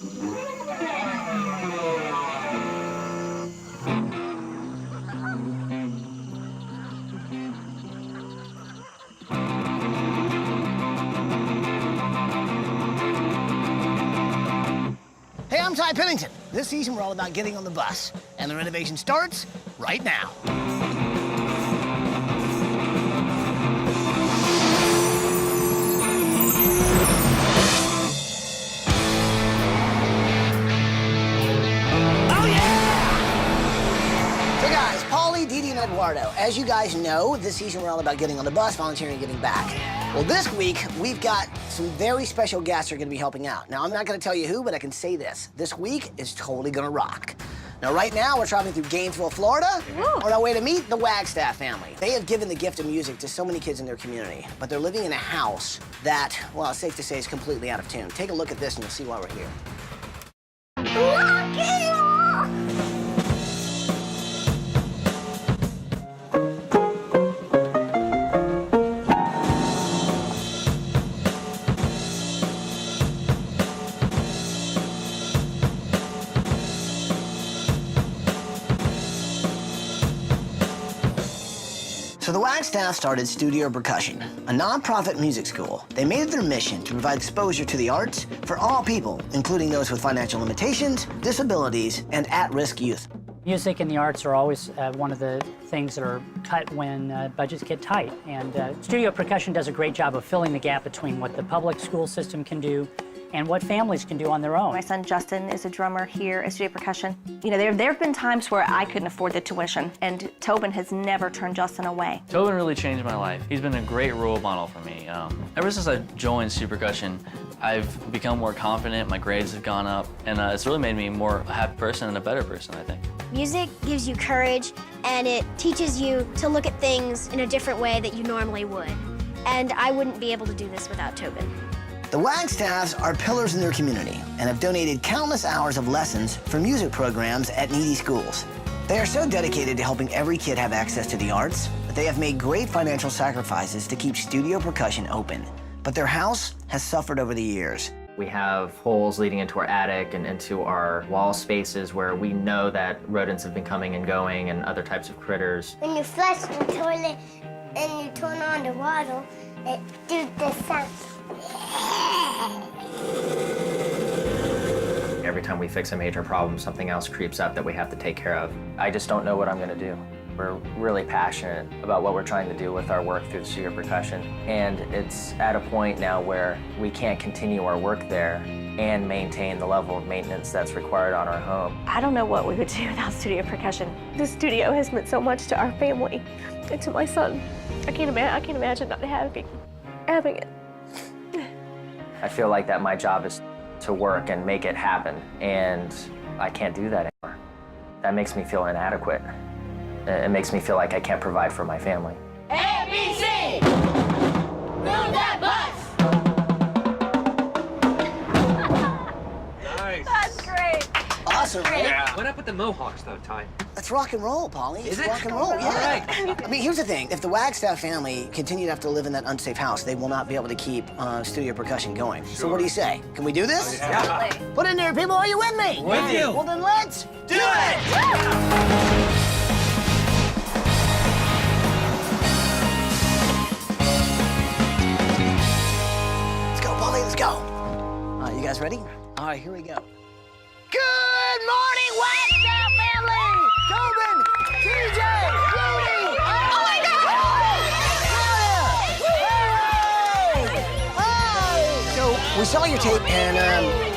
Hey, I'm Ty Pennington. This season, we're all about getting on the bus, and the renovation starts right now. And Eduardo, as you guys know, this season we're all about getting on the bus, volunteering, and giving back. Well, this week, we've got some very special guests who are going to be helping out. Now, I'm not going to tell you who, but I can say this. This week is totally going to rock. Now, right now, we're traveling through Gainesville, Florida, on our way to meet the Wagstaff family. They have given the gift of music to so many kids in their community, but they're living in a house that, well, it's safe to say is completely out of tune. Take a look at this and you'll see why we're here. So the Wagstaff started Studio Percussion, a nonprofit music school. They made it their mission to provide exposure to the arts for all people, including those with financial limitations, disabilities, and at-risk youth. Music and the arts are always one of the things that are cut when budgets get tight. And Studio Percussion does a great job of filling the gap between what the public school system can do and what families can do on their own. My son Justin is a drummer here at Studio Percussion. You know, there have been times where I couldn't afford the tuition, and Tobin has never turned Justin away. Tobin really changed my life. He's been a great role model for me. Ever since I joined Studio Percussion, I've become more confident, my grades have gone up, and it's really made me a more happy person and a better person, I think. Music gives you courage, and it teaches you to look at things in a different way that you normally would. And I wouldn't be able to do this without Tobin. The Wagstaffs are pillars in their community and have donated countless hours of lessons for music programs at needy schools. They are so dedicated to helping every kid have access to the arts that they have made great financial sacrifices to keep Studio Percussion open. But their house has suffered over the years. We have holes leading into our attic and into our wall spaces where we know that rodents have been coming and going and other types of critters. When you flush the toilet and you turn on the water, it does the sound. Every time we fix a major problem, something else creeps up that we have to take care of. I just don't know what I'm going to do. We're really passionate about what we're trying to do with our work through Studio Percussion, and it's at a point now where we can't continue our work there and maintain the level of maintenance that's required on our home. I don't know what we would do without Studio Percussion. The studio has meant so much to our family and to my son. I can't imagine not having it. I feel like that my job is to work and make it happen, and I can't do that anymore. That makes me feel inadequate. It makes me feel like I can't provide for my family. ABC! Move that bus! Nice. That's great. Awesome, right? Yeah. What up with the Mohawks, though, Ty? That's rock and roll, Polly. Is It's it? rock and roll, yeah. All right. I mean, here's the thing. If the Wagstaff family continue to have to live in that unsafe house, they will not be able to keep Studio Percussion going. Sure. So what do you say? Can we do this? Yeah. Put it in there, people. Are you with me? With you. Well, then let's Do it! Let's go, Polly. Let's go. All right, you guys ready? All right, here we go. Good morning, Wagstaff family! Tobin, TJ, Rudy! Oh my God! So we saw your tape, and I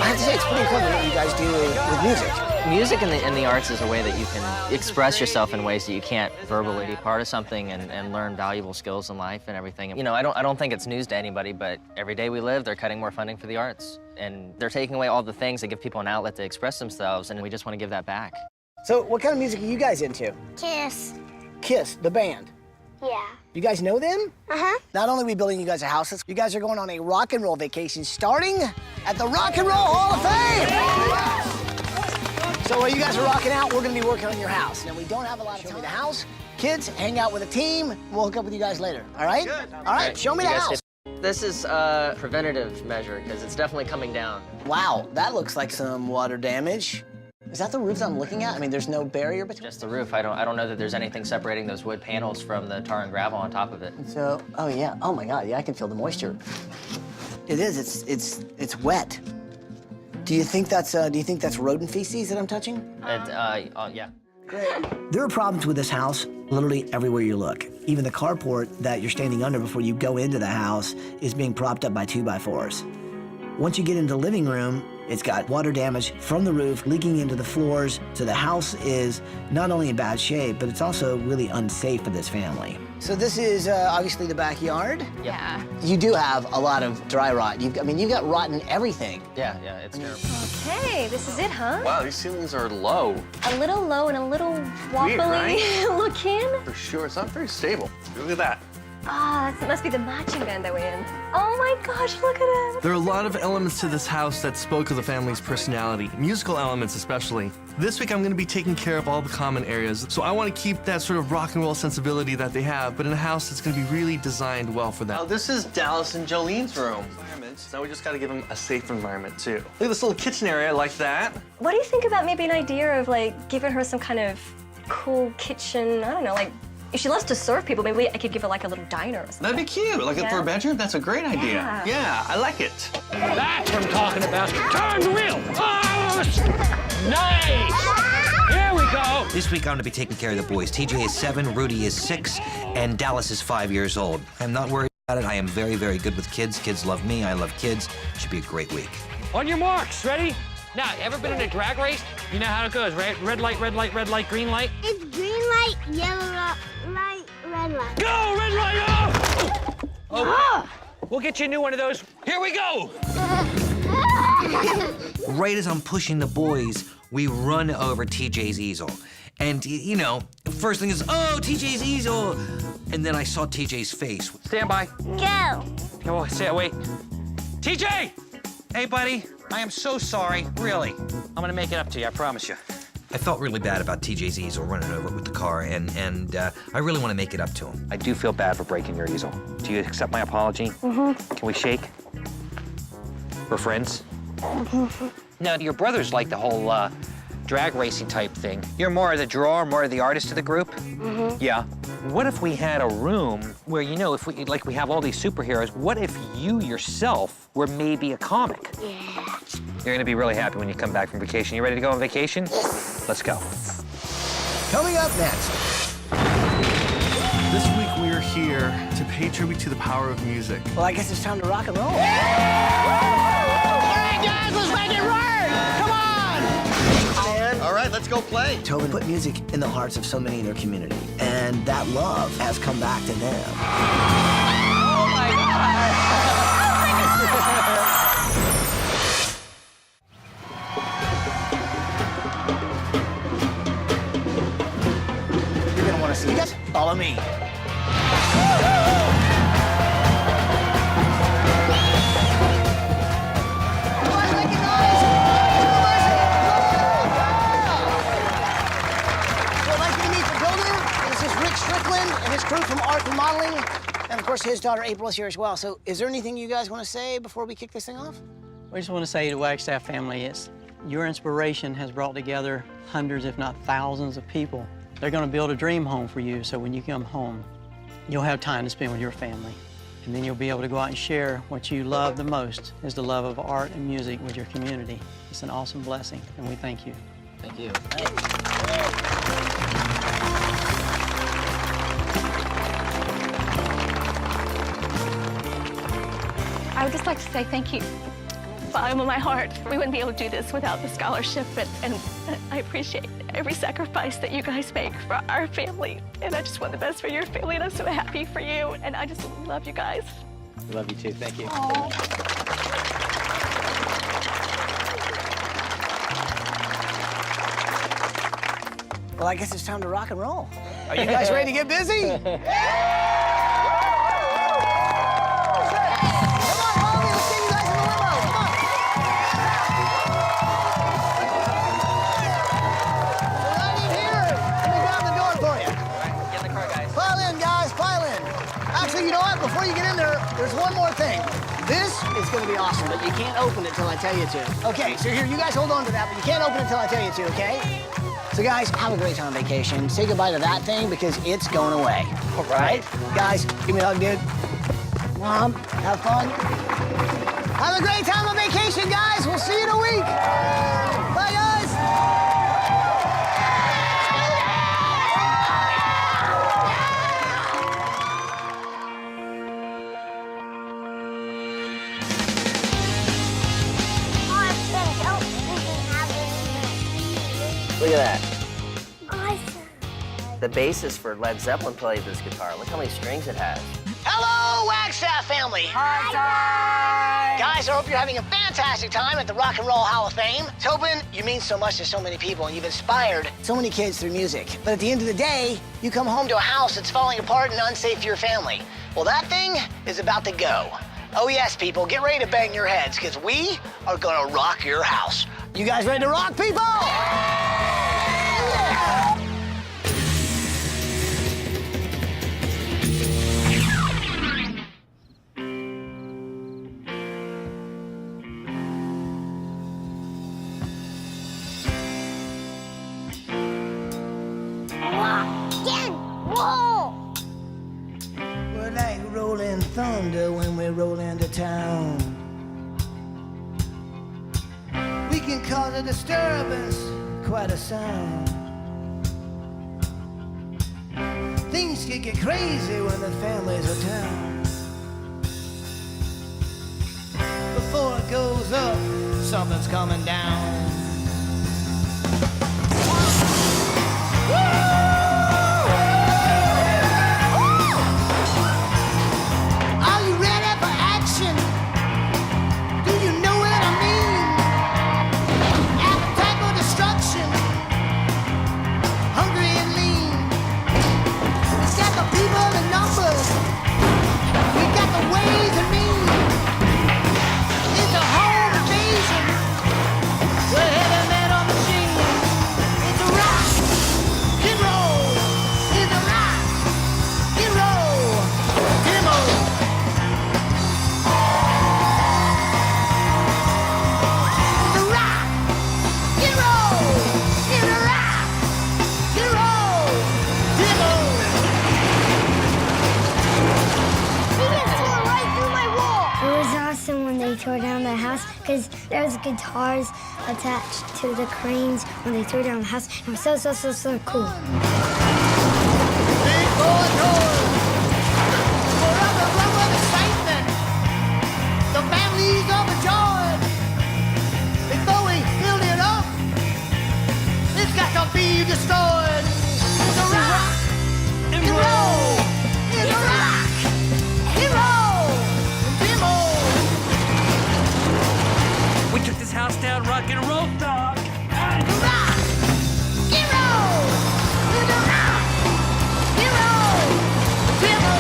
have to say it's pretty incredible what you guys do with music. Music and the arts is a way that you can express yourself in ways that you can't verbally. Be part of something and learn valuable skills in life and everything. You know, I don't think it's news to anybody, but every day we live, they're cutting more funding for the arts. And they're taking away all the things that give people an outlet to express themselves, and we just want to give that back. So what kind of music are you guys into? Kiss. Kiss, the band. Yeah. You guys know them? Uh-huh. Not only are we building you guys a house, you guys are going on a rock and roll vacation starting at the Rock and Roll Hall of Fame. So while you guys are rocking out, we're gonna be working on your house. Now, we don't have a lot of time. Show me the house. Kids, hang out with a team. We'll hook up with you guys later, all right? Good. All right, show me the You guys house. This is a preventative measure because it's definitely coming down. Wow, that looks like some water damage. Is that the roof that I'm looking at? I mean, there's no barrier between? Just the roof. I don't know that there's anything separating those wood panels from the tar and gravel on top of it. So, oh yeah, oh my God, yeah, I can feel the moisture. It is, it's wet. Do you think that's rodent feces that I'm touching? Yeah. There are problems with this house literally everywhere you look. Even the carport that you're standing under before you go into the house is being propped up by 2x4s. Once you get into the living room, it's got water damage from the roof leaking into the floors. So the house is not only in bad shape, but it's also really unsafe for this family. So this is obviously the backyard. Yeah. You do have a lot of dry rot. You've got rotten everything. Yeah, it's terrible. Okay, this is it, huh? Wow, these ceilings are low. A little low and a little wobbly right? looking. For sure, it's not very stable. Look at that. Ah, that must be the marching band that we're in. Oh my gosh, look at it. There are a lot of elements to this house that spoke of the family's personality, musical elements especially. This week I'm going to be taking care of all the common areas, so I want to keep that sort of rock and roll sensibility that they have, but in a house that's going to be really designed well for them. Now, this is Dallas and Jolene's room. Now we just got to give them a safe environment, too. Look at this little kitchen area like that. What do you think about maybe an idea of like giving her some kind of cool kitchen, I don't know, like if she loves to serve people, maybe I could give her like a little diner or something. That'd be cute. Like for a bedroom, that's a great idea. Yeah, I like it. That's what I'm talking about. Turn the wheel. Oh, nice. Here we go. This week I'm gonna be taking care of the boys. TJ is 7, Rudy is 6, and Dallas is 5 years old. I'm not worried about it. I am very, very good with kids. Kids love me. I love kids. Should be a great week. On your marks, ready? Now, ever been in a drag race? You know how it goes, right? Red light, green light. It's green light, yellow light, red light. Go, red light, oh! Okay. We'll get you a new one of those. Here we go. Right as I'm pushing the boys, we run over TJ's easel. And, you know, the first thing is, oh, TJ's easel. And then I saw TJ's face. Stand by. Go. Come on, wait. TJ! Hey, buddy, I am so sorry, really. I'm gonna make it up to you, I promise you. I felt really bad about TJ's easel running over it with the car, and I really want to make it up to him. I do feel bad for breaking your easel. Do you accept my apology? Mm-hmm. Can we shake? We're friends? Mm-hmm. Now, your brother's like the whole drag racing type thing. You're more of the drawer, more of the artist of the group? Mm-hmm. Yeah. What if we had a room where, you know, if we have all these superheroes, what if you yourself were maybe a comic? Yeah. You're gonna be really happy when you come back from vacation. You ready to go on vacation? Let's go. Coming up next. This week we are here to pay tribute to the power of music. Well, I guess it's time to rock and roll. All right, guys, let's make it work. Come on. All right, let's go play. Tobin put music in the hearts of so many in their community, and that love has come back to them. Oh my God. You're gonna want to see this. Follow me. And his crew from Art and Modeling, and of course his daughter April is here as well. So is there anything you guys want to say before we kick this thing off? We just want to say to the Wagstaff family, your inspiration has brought together hundreds, if not thousands of people. They're going to build a dream home for you, so when you come home, you'll have time to spend with your family. And then you'll be able to go out and share what you love the most, is the love of art and music with your community. It's an awesome blessing, and we thank you. Thank you. I would just like to say thank you. Bottom of my heart, we wouldn't be able to do this without the scholarship, and I appreciate every sacrifice that you guys make for our family. And I just want the best for your family, and I'm so happy for you. And I just love you guys. We love you too. Thank you. Well, I guess it's time to rock and roll. Are you guys ready to get busy? Actually, you know what? Before you get in there, there's one more thing. It's gonna be awesome, but you can't open it till I tell you to. Okay, so here, you guys hold on to that, but you can't open it till I tell you to, okay? So guys, have a great time on vacation. Say goodbye to that thing because it's going away. All right? Guys, give me a hug, dude. Mom, have fun. Have a great time on vacation, guys. We'll see you in a week. Bye, guys. Look at that. Awesome. The bassist for Led Zeppelin played this guitar. Look how many strings it has. Hello, Wagstaff family. Hi. Guys, I hope you're having a fantastic time at the Rock and Roll Hall of Fame. Tobin, you mean so much to so many people, and you've inspired so many kids through music. But at the end of the day, you come home to a house that's falling apart and unsafe for your family. Well, that thing is about to go. Oh, yes, people, get ready to bang your heads, because we are gonna rock your house. You guys ready to rock, people? We're like rolling thunder when we roll into town. We can cause a disturbance, quite a sound. Things can get crazy when the families are town. Before it goes up, something's coming down. Are you ready for action? Do you know what I mean? Appetite for destruction, hungry and lean. We got the people in numbers, we got the ways and means. It's a home invasion, we're heavy metal machine. It's a rock and roll, it's a rock and roll demo. It's a rock and roll, it's a rock and roll demo. He just tore right through my wall. It was awesome when they tore down the house because there was guitars attached to the cranes when they tore down the house. It was so cool. Big boy doors, forever run with excitement. The families overjoyed. Before we build it up, it's got to be destroyed. It's a rock and roll. It's a rock and roll demo. We took this house down, rock and roll, dog. It's a rock and roll. It's a rock and roll demo.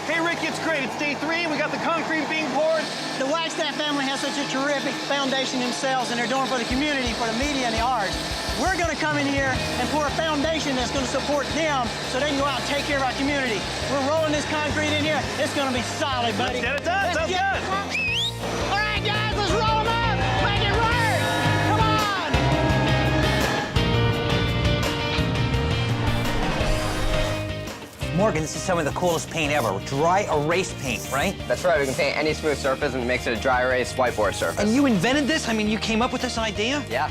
Hey, Rick, it's great. It's day 3. We got the concrete being poured. The Wagstaff family has such a terrific foundation themselves, and they're doing for the community, for the media, and the arts. We're going to come in here and pour a foundation that's going to support them so they can go out and take care of our community. We're rolling this concrete in here. It's going to be solid, buddy. Let's get it done. Sounds good. All right, guys, let's roll them up. Make it work. Come on. Morgan, this is some of the coolest paint ever. Dry erase paint, right? That's right. We can paint any smooth surface and it makes it a dry erase whiteboard surface. And you invented this? I mean, you came up with this idea? Yeah.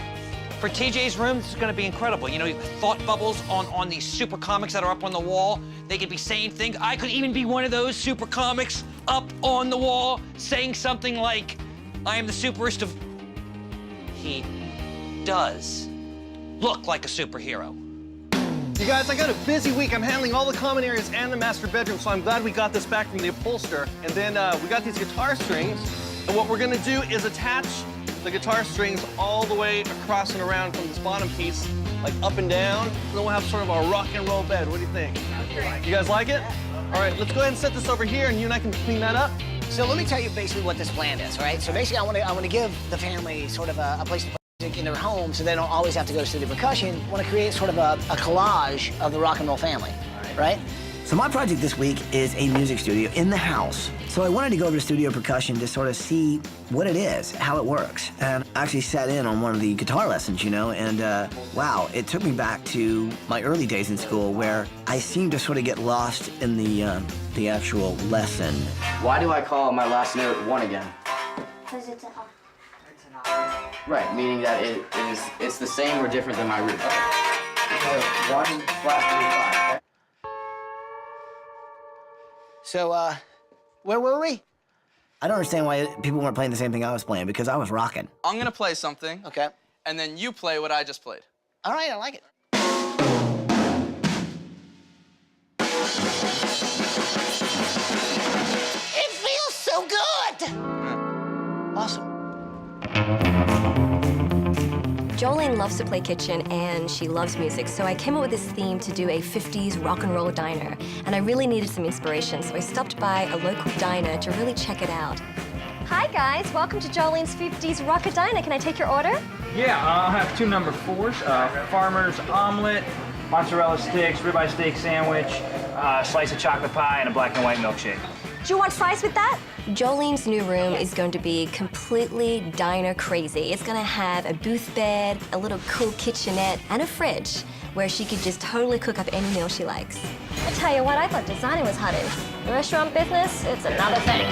For TJ's room, this is going to be incredible. You know, thought bubbles on these super comics that are up on the wall. They could be saying things. I could even be one of those super comics up on the wall saying something like, I am the superest of... He does look like a superhero. You guys, I got a busy week. I'm handling all the common areas and the master bedroom, so I'm glad we got this back from the upholster. And then we got these guitar strings, and what we're gonna do is attach the guitar strings all the way across and around from this bottom piece like up and down. And then we'll have sort of our rock and roll bed. What do you think? You guys like it? All right, let's go ahead and set this over here, and you and I can clean that up. So let me tell you basically what this plan is, right? So basically, I want to give the family sort of a place to play music in their home, so they don't always have to go to studio percussion. I want to create sort of a collage of the rock and roll family, right? So my project this week is a music studio in the house. So I wanted to go over to studio percussion to sort of see what it is, how it works. And I actually sat in on one of the guitar lessons, you know, and wow, it took me back to my early days in school where I seemed to sort of get lost in the actual lesson. Why do I call my last note 1 again? Because it's an octave. It's an octave. Right, meaning that it's the same or different than my root. So 1 flat 3 5. So, where were we? I don't understand why people weren't playing the same thing I was playing, because I was rocking. I'm gonna play something. Okay. And then you play what I just played. All right, I like it. It feels so good! Awesome. Jolene loves to play kitchen and she loves music, so I came up with this theme to do a 50s rock and roll diner. And I really needed some inspiration, so I stopped by a local diner to really check it out. Hi guys, welcome to Jolene's 50s Rocker Diner. Can I take your order? Yeah, I'll have 2 number 4s, farmer's omelet, mozzarella sticks, ribeye steak sandwich, slice of chocolate pie, and a black and white milkshake. Do you want fries with that? Jolene's new room is going to be completely diner crazy. It's gonna have a booth bed, a little cool kitchenette, and a fridge where she could just totally cook up any meal she likes. I tell you what, I thought designing was hot. The restaurant business, it's another thing.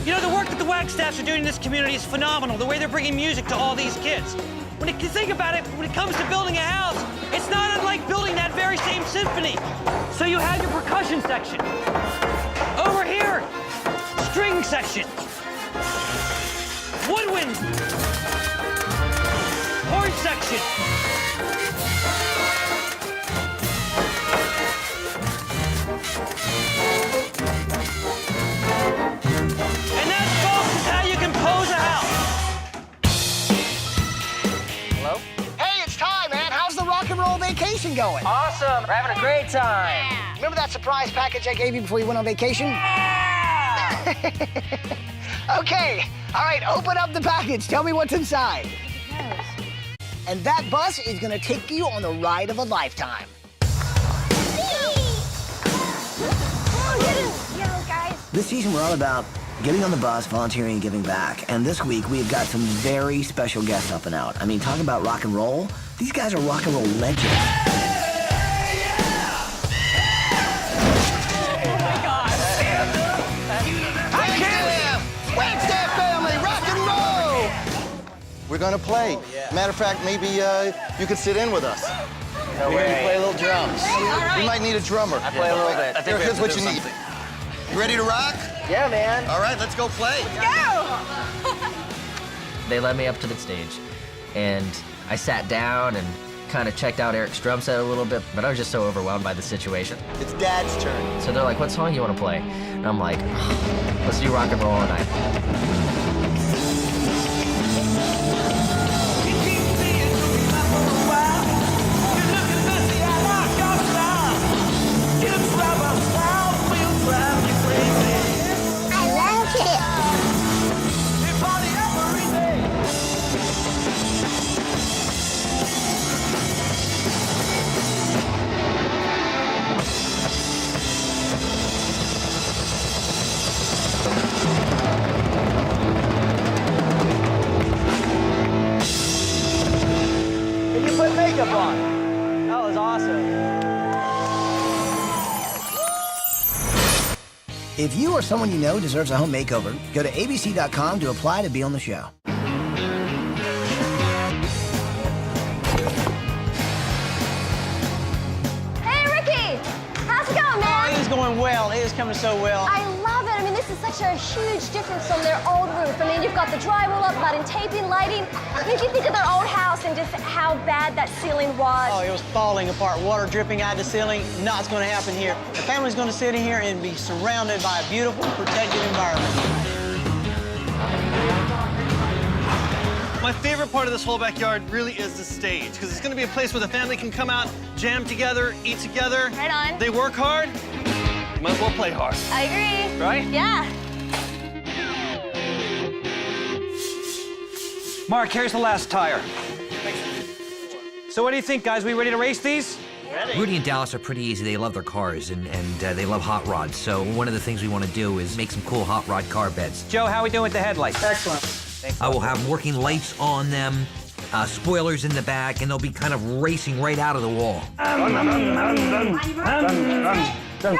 You know, the work that the Wagstaffs are doing in this community is phenomenal, the way they're bringing music to all these kids. When you think about it, when it comes to building a house, it's not unlike building that very same symphony. So you have your percussion section. Over here, string section. Woodwind. Horn section. And that, folks, is how you compose a house. Hello? Hey, it's Ty, man. How's the rock and roll vacation going? Awesome. We're having a great time. Yeah. Remember that surprise package I gave you before you went on vacation? Yeah. Okay. All right, open up the package. Tell me what's inside. And that bus is going to take you on the ride of a lifetime. This season, we're all about getting on the bus, volunteering, and giving back. And this week, we've got some very special guests up and out. I mean, talking about rock and roll, these guys are rock and roll legends. Wagstaff family, rock and roll! We're gonna play. Oh, yeah. Matter of fact, maybe you could sit in with us. No We're gonna way. play a little drums. We might need a drummer. I play a little bit. I think here's what you need. You ready to rock? Yeah, man. All right, let's go play. They led me up to the stage, and I sat down and kind of checked out Eric's drum set a little bit, but I was just so overwhelmed by the situation. It's Dad's turn. So they're like, what song you want to play? And I'm like, oh, let's do rock and roll all night. Did you put makeup on? That was awesome. If you or someone you know deserves a home makeover, go to abc.com to apply to be on the show. Hey, Ricky! How's it going, man? It is going well. It is coming so well. I love it. I mean, this is such a huge difference from their old roof. I mean, you've got the drywall up, budding taping, lighting. I mean, if you think of their old house and just how bad that ceiling was. Oh, it was falling apart, water dripping out of the ceiling. Not going to happen here. The family's going to sit in here and be surrounded by a beautiful, protected environment. My favorite part of this whole backyard really is the stage, because it's going to be a place where the family can come out, jam together, eat together. Right on. They work hard, you might as well play hard. I agree. Right? Yeah. Mark, here's the last tire. So what do you think, guys? We ready to race these? Rudy and Dallas are pretty easy. They love their cars and they love hot rods. So one of the things we want to do is make some cool hot rod car beds. Joe, how are we doing with the headlights? Excellent. I will have working lights on them, spoilers in the back, and they'll be kind of racing right out of the wall. Go! You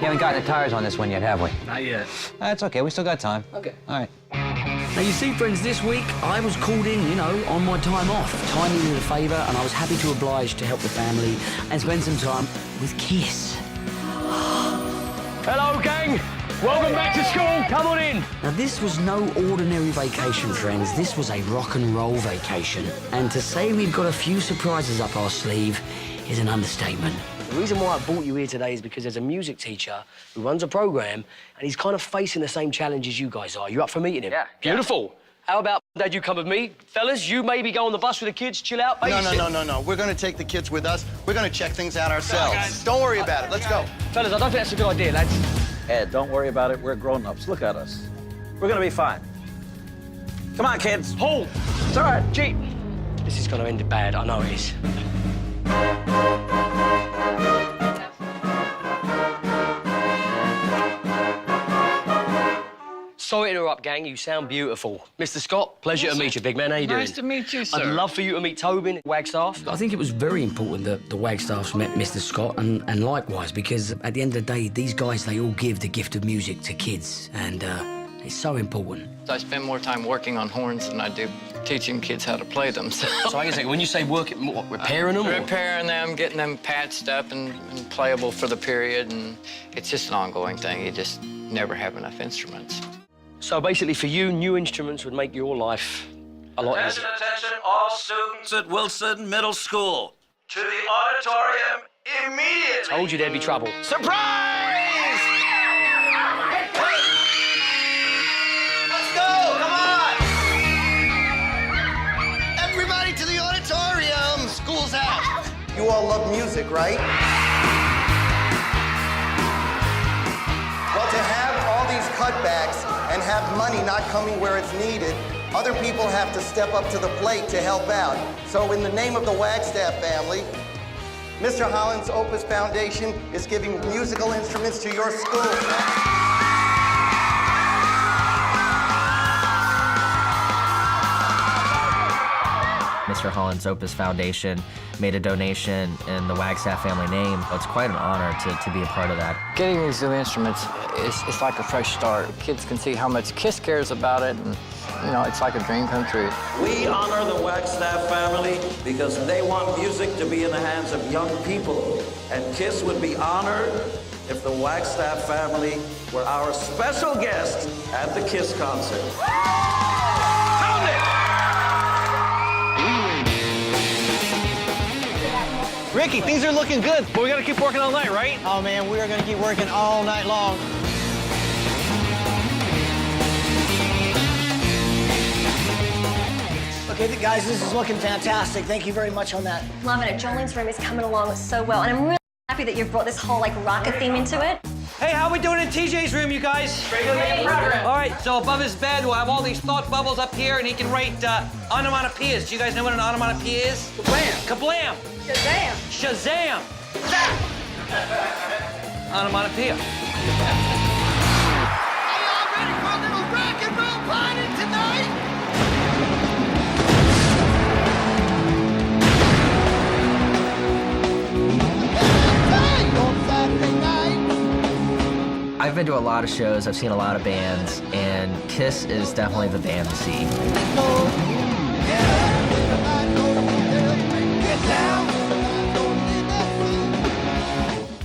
haven't gotten the tires on this one yet, have we? Not yet. That's okay, we still got time. Okay. All right. Now, you see, friends, this week I was called in, you know, on my time off. Time needed a favour, and I was happy to oblige to help the family and spend some time with Kiss. Hello, gang. Welcome back to school. Come on in. Now, this was no ordinary vacation, friends. This was a rock and roll vacation. And to say we've got a few surprises up our sleeve is an understatement. The reason why I brought you here today is because there's a music teacher who runs a program, and he's kind of facing the same challenges you guys are. You up for meeting him? Yeah. Beautiful. How about, Dad, you come with me? Fellas, you maybe go on the bus with the kids, chill out, babysit. No. We're going to take the kids with us. We're going to check things out ourselves. Don't worry about it. Let's go. Fellas, I don't think that's a good idea, lads. Ed, don't worry about it. We're grown-ups. Look at us. We're gonna be fine. Come on, kids. Hold. It's all right. Gee, this is going to end bad. I know it is. Sorry to interrupt, gang. You sound beautiful. Mr. Scott, pleasure to meet you, big man. How you doing? Nice to meet you, sir. I'd love for you to meet Tobin, Wagstaff. I think it was very important that the Wagstaffs met Mr. Scott, and likewise, because at the end of the day, these guys, they all give the gift of music to kids, and it's so important. I spend more time working on horns than I do teaching kids how to play them. So hang on a second, when you say working, what, repairing them? Repairing them, getting them patched up and playable for the period, and it's just an ongoing thing. You just never have enough instruments. So basically, for you, new instruments would make your life a lot easier. Attention, all students at Wilson Middle School. To the auditorium immediately. Told you there'd be trouble. Surprise! Let's go! Come on! Everybody to the auditorium! School's out. You all love music, right? Well, to have all these cutbacks and have money not coming where it's needed, other people have to step up to the plate to help out. So in the name of the Wagstaff family, Mr. Holland's Opus Foundation is giving musical instruments to your school. Mr. Holland's Opus Foundation made a donation in the Wagstaff family name. It's quite an honor to be a part of that. Getting these new instruments is like a fresh start. Kids can see how much KISS cares about it, and you know, it's like a dream come true. We honor the Wagstaff family because they want music to be in the hands of young people. And KISS would be honored if the Wagstaff family were our special guest at the KISS concert. Sound it! Ricky, things are looking good, but we gotta keep working all night, right? Oh, man, we are going to keep working all night long. Okay, guys, this is looking fantastic. Thank you very much on that. Loving it. Jolene's room is coming along so well, and I'm really happy that you've brought this whole rocket theme into it. Hey, how we doing in TJ's room, you guys? Great. All right, so above his bed, we'll have all these thought bubbles up here, and he can write onomatopoeias. Do you guys know what an onomatopoeia is? Kablam! Shazam! Shazam! Onomatopoeia. Are y'all ready for a little rock and roll party tonight? I've been to a lot of shows, I've seen a lot of bands, and KISS is definitely the band to see.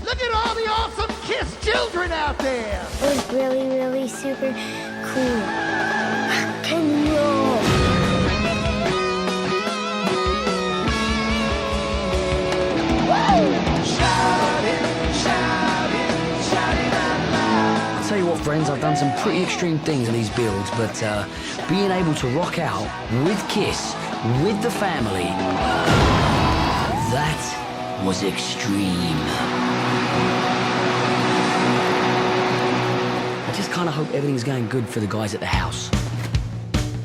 Look at all the awesome KISS children out there! It was really, really super cool. Rock and roll. I'll tell you what, friends. friends. I've done some pretty extreme things in these builds, but being able to rock out with Kiss, with the family, that was extreme. I just kind of hope everything's going good for the guys at the house.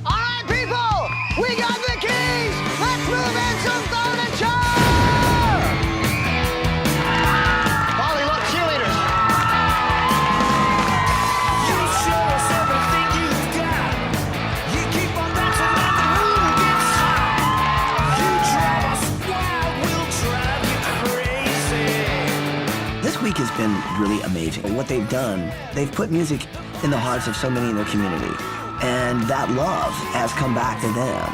All right, people, we got the keys. Let's move in some furniture. Polly, look, cheerleaders. You show us everything you've got. You keep on dancing when the room gets hot. You drive us wild, we'll drive you crazy. This week has been really amazing. What they've done, they've put music in the hearts of so many in their community. And that love has come back to them.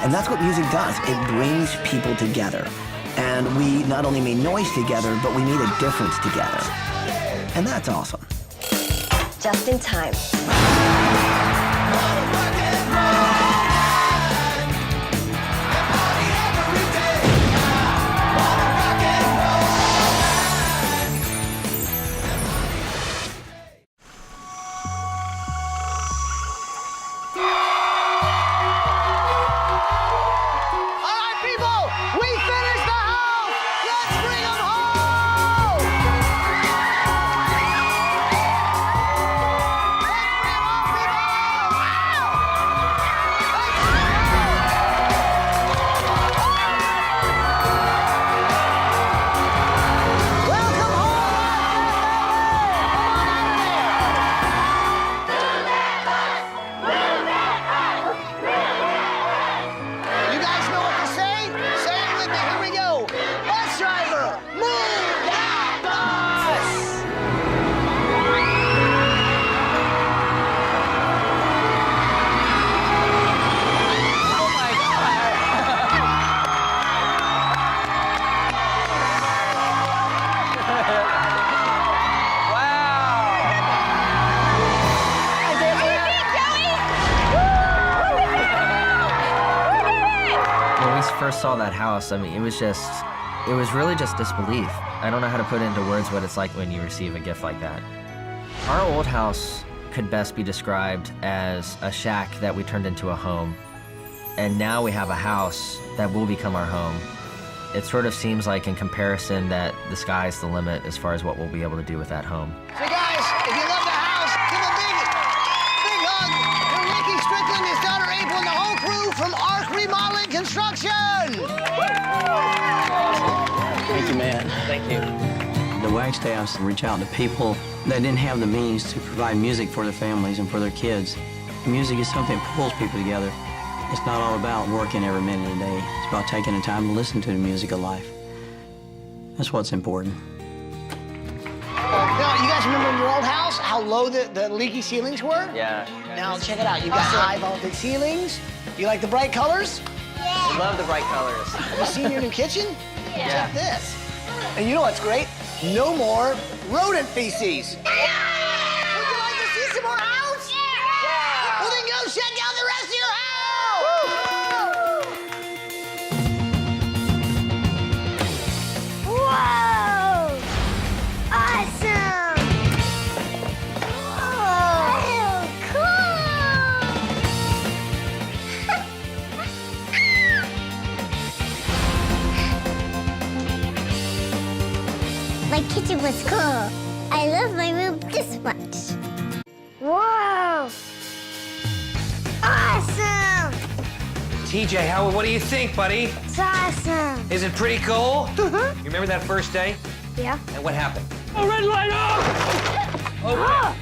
And that's what music does. It brings people together. And we not only made noise together, but we made a difference together. And that's awesome. Just in time. First saw that house, I mean, it was really just disbelief. I don't know how to put into words what it's like when you receive a gift like that. Our old house could best be described as a shack that we turned into a home. And now we have a house that will become our home. It sort of seems like, in comparison, that the sky's the limit as far as what we'll be able to do with that home. So guys, if you love the house, give a big hug to Ricky Strickland, his daughter April, and the whole crew from Arc Remodeling Construction. Thank you, Matt. Thank you. The Wagstaffs reach out to people that didn't have the means to provide music for their families and for their kids. Music is something that pulls people together. It's not all about working every minute of the day. It's about taking the time to listen to the music of life. That's what's important. Now, you guys remember in your old house how low the leaky ceilings were? Yeah. Now, check it out. You've got high vaulted ceilings. You like the bright colors? I love the bright colors. Have you seen your new kitchen? Yeah. Check this. And you know what's great? No more rodent feces. Would you like to see some more house? Yeah! Well, then go check out the rest of your house! Whoa! Awesome! Oh, cool! My kitchen was cool. I love my room this much. Whoa! Awesome! TJ, what do you think, buddy? It's awesome. Is it pretty cool? You remember that first day? Yeah. And what happened? A red light up! Okay.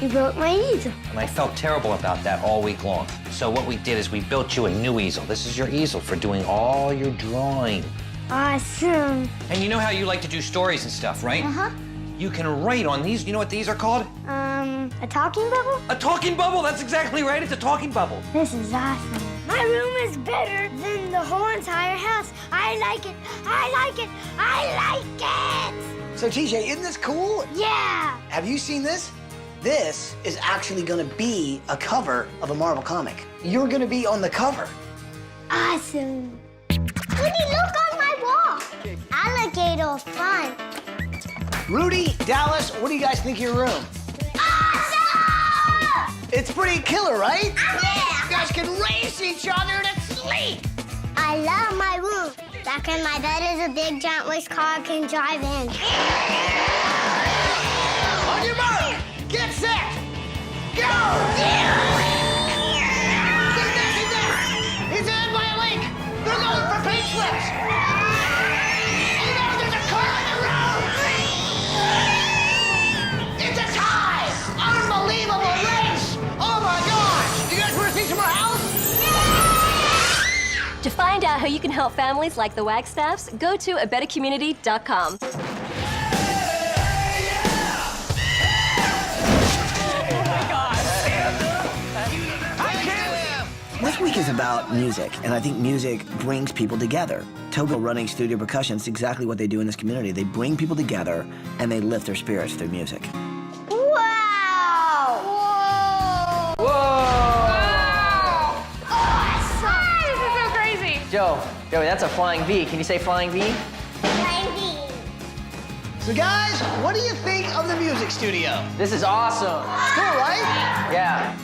You broke my easel. And I felt terrible about that all week long. So what we did is we built you a new easel. This is your easel for doing all your drawing. Awesome. And you know how you like to do stories and stuff, right? Uh-huh. You can write on these. You know what these are called? A talking bubble? A talking bubble. That's exactly right. It's a talking bubble. This is awesome. My room is better than the whole entire house. I like it. I like it. I like it. So, TJ, isn't this cool? Yeah. Have you seen this? This is actually going to be a cover of a Marvel comic. You're going to be on the cover. Awesome. Rudy, look on my wall. Alligator fun. Rudy, Dallas, what do you guys think of your room? Awesome! It's pretty killer, right? Yeah. You guys can race each other to sleep. I love my room. Back in my bed is a big giant race car I can drive in. On your mark, get set, go! He's in by a lake. They're going for paint slips. Oh no, there's a car on the road. It's a tie. Unbelievable race. Oh my gosh. You guys want to see some more house? To find out how you can help families like the Wagstaffs, go to abettercommunity.com. This week is about music, and I think music brings people together. Tobin running studio percussion is exactly what they do in this community. They bring people together, and they lift their spirits through music. Wow! Whoa! Whoa! Awesome! This is so crazy. Joey, that's a flying V. Can you say flying V? So guys, what do you think of the music studio? This is awesome. It's cool, right? Yeah.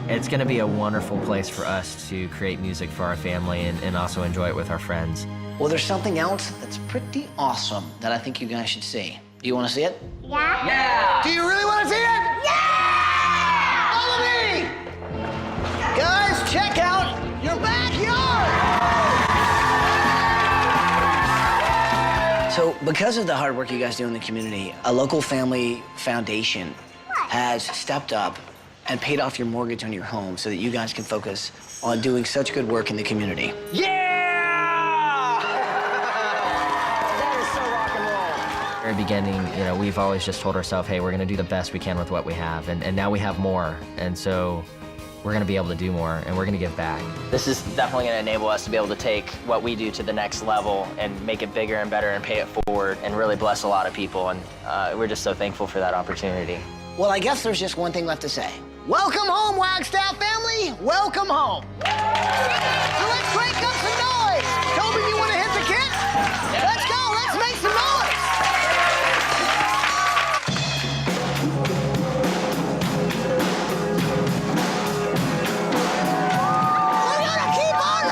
It's going to be a wonderful place for us to create music for our family and also enjoy it with our friends. Well, there's something else that's pretty awesome that I think you guys should see. Do you want to see it? Yeah. Yeah! Do you really want to see it? Yeah! Follow me! Guys, check out your backyard! So, because of the hard work you guys do in the community, a local family foundation has stepped up and paid off your mortgage on your home so that you guys can focus on doing such good work in the community. Very beginning, we've always just told ourselves, hey, we're going to do the best we can with what we have, and now we have more, and so we're going to be able to do more, and we're going to give back. This is definitely going to enable us to be able to take what we do to the next level and make it bigger and better and pay it forward and really bless a lot of people, and we're just so thankful for that opportunity. Well, I guess there's just one thing left to say. Welcome home, Wagstaff family. Welcome home. So let's crank up some noise. Tobin, you want to hit the kit? Yeah. Let's go. Let's make some noise. We're gonna keep on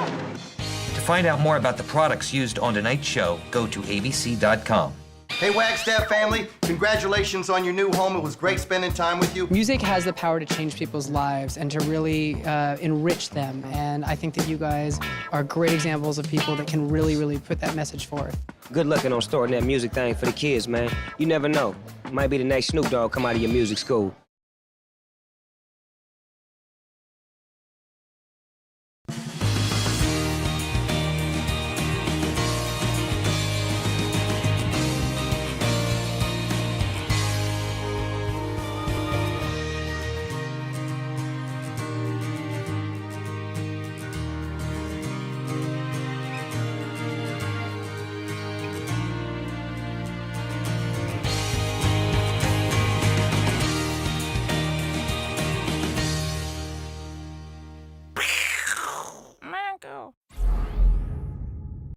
rocking. To find out more about the products used on tonight's show, go to abc.com. Hey, Wagstaff family, congratulations on your new home. It was great spending time with you. Music has the power to change people's lives and to really enrich them. And I think that you guys are great examples of people that can really, really put that message forth. Good looking on starting that music thing for the kids, man. You never know. Might be the next Snoop Dogg come out of your music school.